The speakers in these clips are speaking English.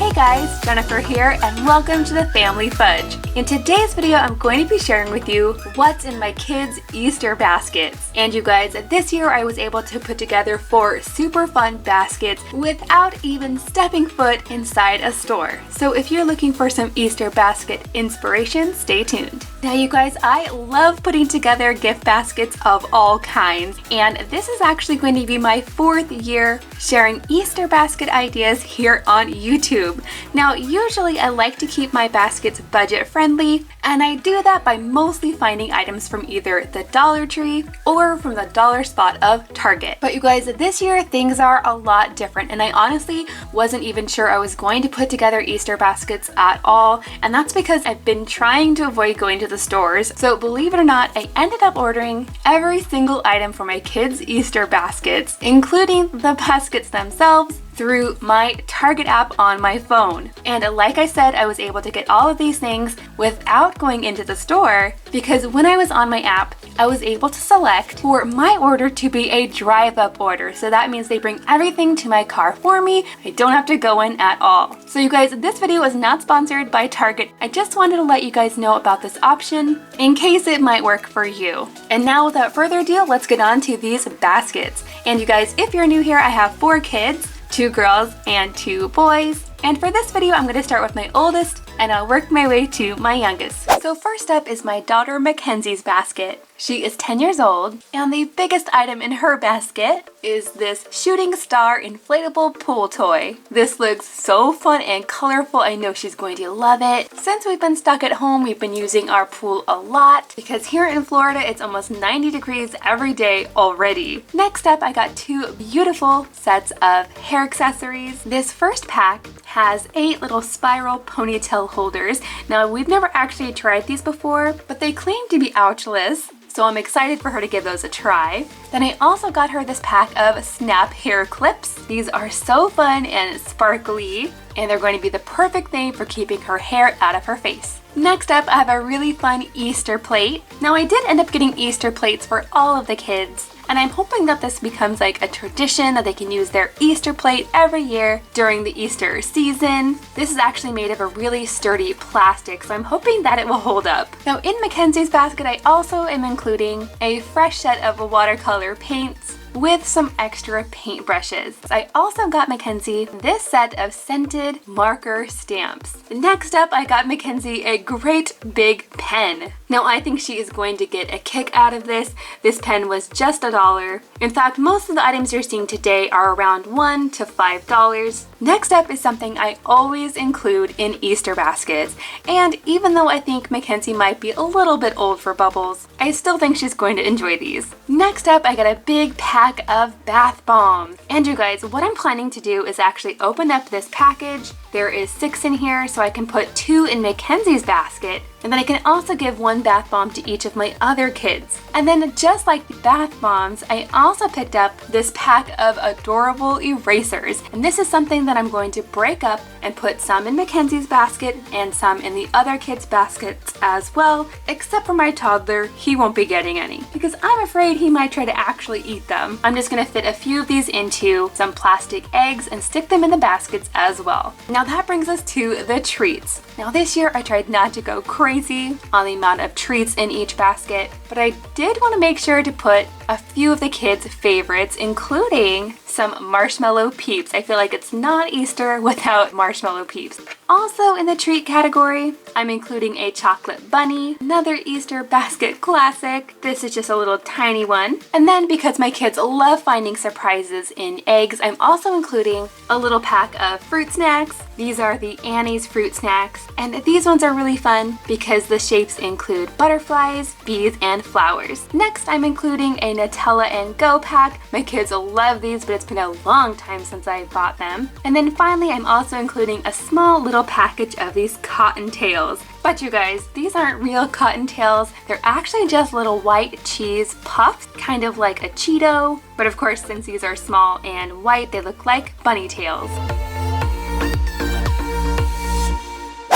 Hey guys, Jennifer here and welcome to the Family Fudge. In today's video, I'm going to be sharing with you what's in my kids' Easter baskets. And you guys, this year I was able to put together 4 super fun baskets without even stepping foot inside a store. So if you're looking for some Easter basket inspiration, stay tuned. Now you guys, I love putting together gift baskets of all kinds, and this is actually going to be my 4th year sharing Easter basket ideas here on YouTube. Now usually I like to keep my baskets budget friendly, and I do that by mostly finding items from either the Dollar Tree or from the dollar spot of Target. But you guys, this year things are a lot different, and I honestly wasn't even sure I was going to put together Easter baskets at all, and that's because I've been trying to avoid going to the stores. So believe it or not, I ended up ordering every single item for my kids' Easter baskets, including the baskets themselves, through my Target app on my phone. And like I said, I was able to get all of these things without going into the store, because when I was on my app, I was able to select for my order to be a drive-up order. So that means they bring everything to my car for me. I don't have to go in at all. So you guys, this video is not sponsored by Target. I just wanted to let you guys know about this option in case it might work for you. And now without further ado, let's get on to these baskets. And you guys, if you're new here, I have 4 kids, 2 girls and 2 boys. And for this video, I'm going to start with my oldest and I'll work my way to my youngest. So first up is my daughter Mackenzie's basket. She is 10 years old, and the biggest item in her basket is this shooting star inflatable pool toy. This looks so fun and colorful. I know she's going to love it. Since we've been stuck at home, we've been using our pool a lot because here in Florida, it's almost 90 degrees every day already. Next up, I got 2 beautiful sets of hair accessories. This first pack has 8 little spiral ponytail holders. Now, we've never actually tried these before, but they claim to be ouchless, so I'm excited for her to give those a try. Then I also got her this pack of snap hair clips. These are so fun and sparkly, and they're going to be the perfect thing for keeping her hair out of her face. Next up, I have a really fun Easter plate. Now I did end up getting Easter plates for all of the kids, and I'm hoping that this becomes like a tradition that they can use their Easter plate every year during the Easter season. This is actually made of a really sturdy plastic, so I'm hoping that it will hold up. Now in Mackenzie's basket, I also am including a fresh set of watercolor paints with some extra paint brushes. I also got Mackenzie this set of scented marker stamps. Next up, I got Mackenzie a great big pen. Now I think she is going to get a kick out of this. This pen was just $1. In fact, most of the items you're seeing today are around $1 to $5. Next up is something I always include in Easter baskets, and even though I think Mackenzie might be a little bit old for bubbles, I still think she's going to enjoy these. Next up, I got a big pack of bath bombs. And you guys, what I'm planning to do is actually open up this package. There is 6 in here, so I can put 2 in Mackenzie's basket, and then I can also give 1 bath bomb to each of my other kids. And then just like the bath bombs, I also picked up this pack of adorable erasers. And this is something that I'm going to break up and put some in Mackenzie's basket and some in the other kids' baskets as well, except for my toddler. He won't be getting any because I'm afraid he might try to actually eat them. I'm just going to fit a few of these into some plastic eggs and stick them in the baskets as well. Now that brings us to the treats. Now this year I tried not to go crazy on the amount of treats in each basket, but I did want to make sure to put a few of the kids' favorites, including some marshmallow peeps. I feel like it's not Easter without marshmallow peeps. Also in the treat category, I'm including a chocolate bunny, another Easter basket classic. This is just a little tiny one. And then because my kids love finding surprises in eggs, I'm also including a little pack of fruit snacks. These are the Annie's fruit snacks, and these ones are really fun because the shapes include butterflies, bees, and flowers. Next, I'm including a Nutella and Go pack. My kids will love these, but it's been a long time since I bought them. And then finally, I'm also including a small little package of these cotton tails. But you guys, these aren't real cotton tails. They're actually just little white cheese puffs, kind of like a Cheeto. But of course, since these are small and white, they look like bunny tails.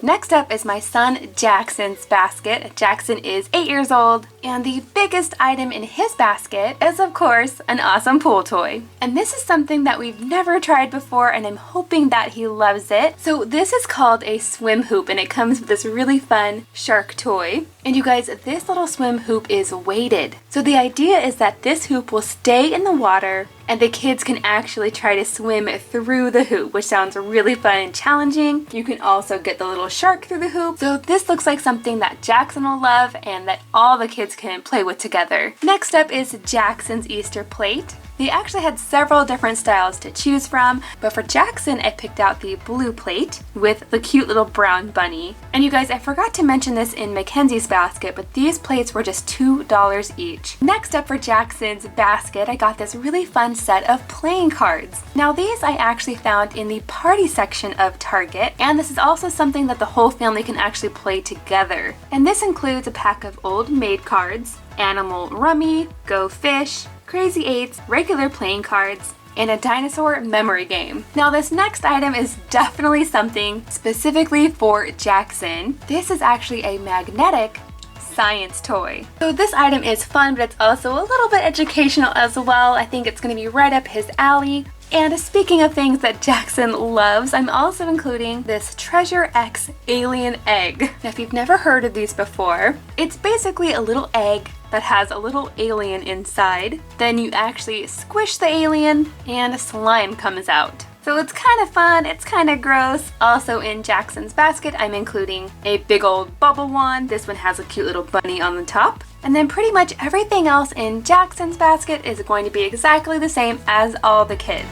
Next up is my son Jackson's basket. Jackson is 8 years old. And the biggest item in his basket is, of course, an awesome pool toy. And this is something that we've never tried before, and I'm hoping that he loves it. So this is called a swim hoop, and it comes with this really fun shark toy. And you guys, this little swim hoop is weighted. So the idea is that this hoop will stay in the water and the kids can actually try to swim through the hoop, which sounds really fun and challenging. You can also get the little shark through the hoop. So this looks like something that Jackson will love and that all the kids can play with together. Next up is Jackson's Easter plate. They actually had several different styles to choose from, but for Jackson, I picked out the blue plate with the cute little brown bunny. And you guys, I forgot to mention this in Mackenzie's basket, but these plates were just $2 each. Next up for Jackson's basket, I got this really fun set of playing cards. Now these I actually found in the party section of Target, and this is also something that the whole family can actually play together. And this includes a pack of Old Maid cards, Animal Rummy, Go Fish, Crazy Eights, regular playing cards, and a dinosaur memory game. Now this next item is definitely something specifically for Jackson. This is actually a magnetic science toy. So this item is fun, but it's also a little bit educational as well. I think it's going to be right up his alley. And speaking of things that Jackson loves, I'm also including this Treasure X alien egg. Now if you've never heard of these before, it's basically a little egg that has a little alien inside. Then you actually squish the alien and a slime comes out. So it's kind of fun, it's kind of gross. Also in Jackson's basket, I'm including a big old bubble wand. This one has a cute little bunny on the top. And then pretty much everything else in Jackson's basket is going to be exactly the same as all the kids.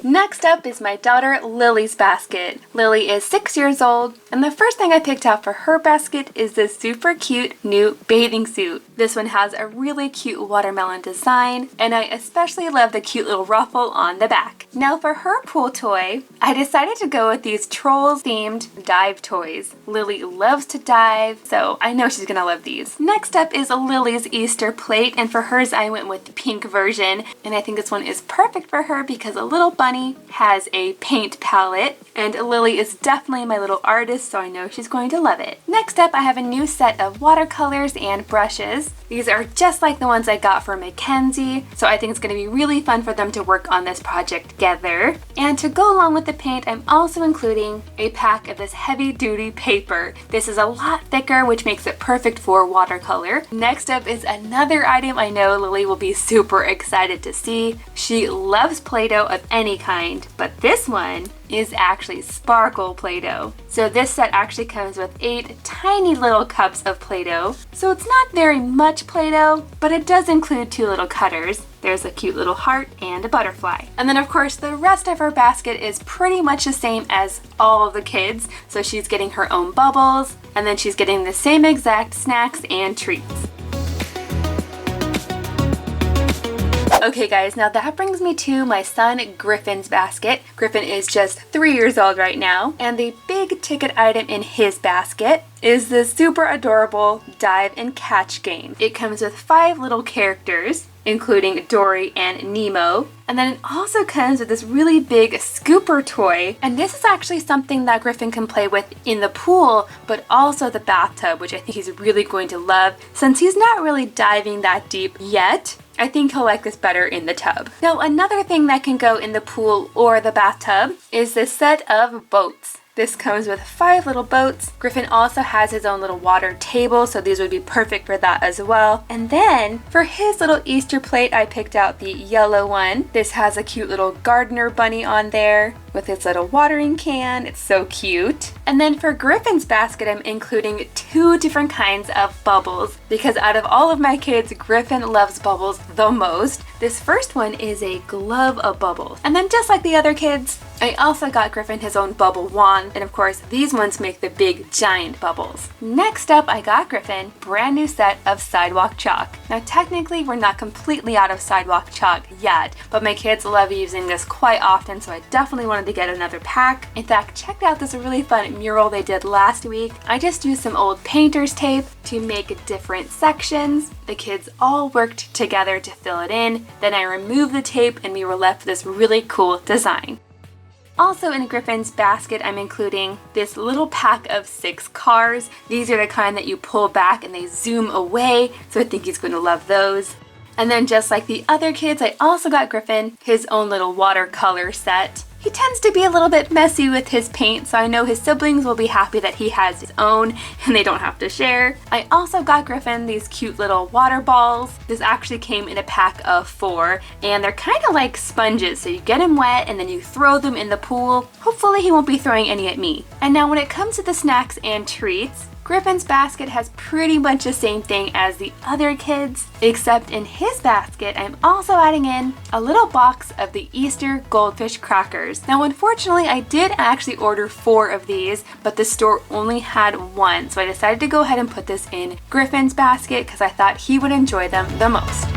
Next up is my daughter Lily's basket. Lily is 6 years old, and the first thing I picked out for her basket is this super cute new bathing suit. This one has a really cute watermelon design, and I especially love the cute little ruffle on the back. Now for her pool toy, I decided to go with these Trolls themed dive toys. Lily loves to dive, so I know she's gonna love these. Next up is Lily's Easter plate, and for hers I went with the pink version, and I think this one is perfect for her because a little bunny has a paint palette, and Lily is definitely my little artist, so I know she's going to love it. Next up, I have a new set of watercolors and brushes. These are just like the ones I got for Mackenzie, so I think it's going to be really fun for them to work on this project together. And to go along with the paint, I'm also including a pack of this heavy-duty paper. This is a lot thicker, which makes it perfect for watercolor. Next up is another item I know Lily will be super excited to see. She loves Play-Doh of any kind, but this one is actually sparkle Play-Doh. So this set actually comes with 8 tiny little cups of Play-Doh. So it's not very much Play-Doh, but it does include 2 little cutters. There's a cute little heart and a butterfly. And then of course the rest of her basket is pretty much the same as all of the kids. So she's getting her own bubbles, and then she's getting the same exact snacks and treats. Okay guys, now that brings me to my son Griffin's basket. Griffin is just 3 years old right now, and the big ticket item in his basket is this super adorable dive and catch game. It comes with 5 little characters, including Dory and Nemo. And then it also comes with this really big scooper toy. And this is actually something that Griffin can play with in the pool, but also the bathtub, which I think he's really going to love. Since he's not really diving that deep yet, I think he'll like this better in the tub. Now, another thing that can go in the pool or the bathtub is this set of boats. This comes with 5 little boats. Griffin also has his own little water table, so these would be perfect for that as well. And then for his little Easter plate, I picked out the yellow one. This has a cute little gardener bunny on there with his little watering can. It's so cute. And then for Griffin's basket, I'm including 2 different kinds of bubbles because out of all of my kids, Griffin loves bubbles the most. This first one is a glove of bubbles. And then just like the other kids, I also got Griffin his own bubble wand, and of course these ones make the big giant bubbles. Next up, I got Griffin a brand new set of sidewalk chalk. Now technically we're not completely out of sidewalk chalk yet, but my kids love using this quite often, so I definitely wanted to get another pack. In fact, check out this really fun mural they did last week. I just used some old painter's tape to make different sections. The kids all worked together to fill it in. Then I removed the tape and we were left with this really cool design. Also in Griffin's basket, I'm including this little pack of 6 cars. These are the kind that you pull back and they zoom away, so I think he's going to love those. And then just like the other kids, I also got Griffin his own little watercolor set. He tends to be a little bit messy with his paint, so I know his siblings will be happy that he has his own and they don't have to share. I also got Griffin these cute little water balls. This actually came in a pack of 4, and they're kind of like sponges, so you get him wet and then you throw them in the pool. Hopefully he won't be throwing any at me. And now when it comes to the snacks and treats, Griffin's basket has pretty much the same thing as the other kids, except in his basket, I'm also adding in a little box of the Easter goldfish crackers. Now, unfortunately, I did actually order 4 of these, but the store only had 1, so I decided to go ahead and put this in Griffin's basket because I thought he would enjoy them the most.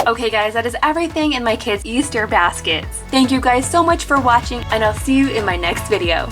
Okay guys, that is everything in my kids' Easter baskets. Thank you guys so much for watching, and I'll see you in my next video.